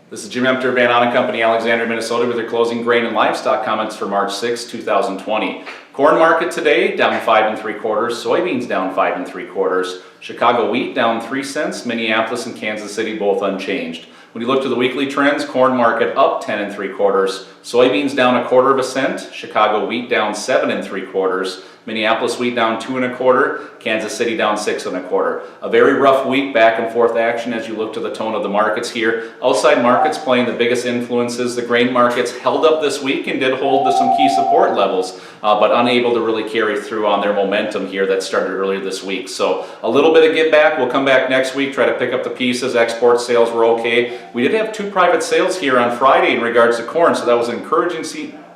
This is Jim Emter, Ahn Co, Alexandria, Minnesota, with your closing grain and livestock comments for March 6, 2020. Corn market today down 5 3/4, soybeans down 5 3/4, Chicago wheat down 3 cents, Minneapolis and Kansas City both unchanged. When you look to the weekly trends, corn market up 10 3/4, soybeans down 1/4 cent, Chicago wheat down 7 3/4, Minneapolis wheat down 2 1/4, Kansas City down 6 1/4. A very rough week, back and forth action as you look to the tone of the markets here. Outside markets playing the biggest influences. The grain markets held up this week and did hold to some key support levels, but unable to really carry through on their momentum here that started earlier this week. So a little bit of give back. We'll come back next week, try to pick up the pieces. Export sales were okay. We did have 2 private sales here on Friday in regards to corn, so that was encouraging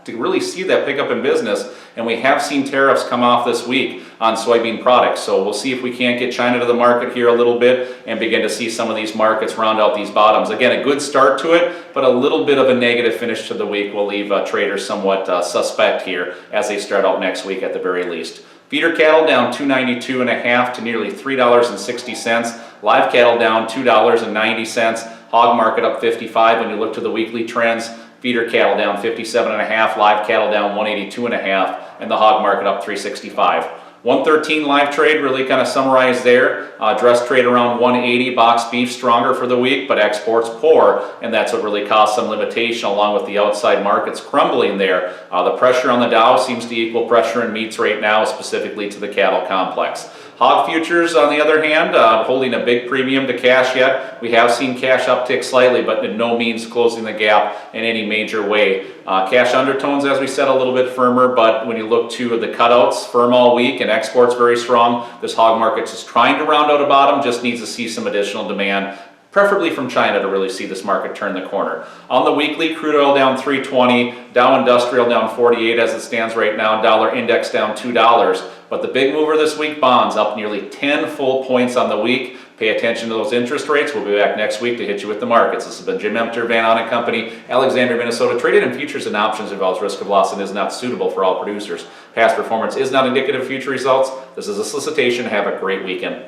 to really see that pick up in business. And we have seen tariffs come off this week on soybean products. So we'll see if we can't get China to the market here a little bit and begin to see some of these markets round out these bottoms. Again, a good start to it, but a little bit of a negative finish to the week will leave traders somewhat suspect here as they start out next week at the very least. Feeder cattle down $2.92 to nearly $3.60. Live cattle down $2.90. Hog market up 55 when you look to the weekly trends. Feeder cattle down 57.5, live cattle down 182.5, and the hog market up 365. 113 live trade really kind of summarized there. Dress trade around 180, box beef stronger for the week, but exports poor, and that's what really caused some limitation along with the outside markets crumbling there. The pressure on the Dow seems to equal pressure in meats right now, specifically to the cattle complex. Hog futures, on the other hand, holding a big premium to cash yet. We have seen cash uptick slightly, but in no means closing the gap in any major way. Cash undertones, as we said, a little bit firmer, but when you look to the cutouts, firm all week, and exports very strong. This hog market is trying to round out a bottom, just needs to see some additional demand, preferably from China, to really see this market turn the corner. On the weekly, crude oil down 320, Dow Industrial down 48 as it stands right now, dollar index down $2. But the big mover this week, bonds up nearly 10 full points on the week. Pay attention to those interest rates. We'll be back next week to hit you with the markets. This has been Jim Emter, Ahn Co, Alexandria, Minnesota. Trading in futures and options involves risk of loss and is not suitable for all producers. Past performance is not indicative of future results. This is a solicitation. Have a great weekend.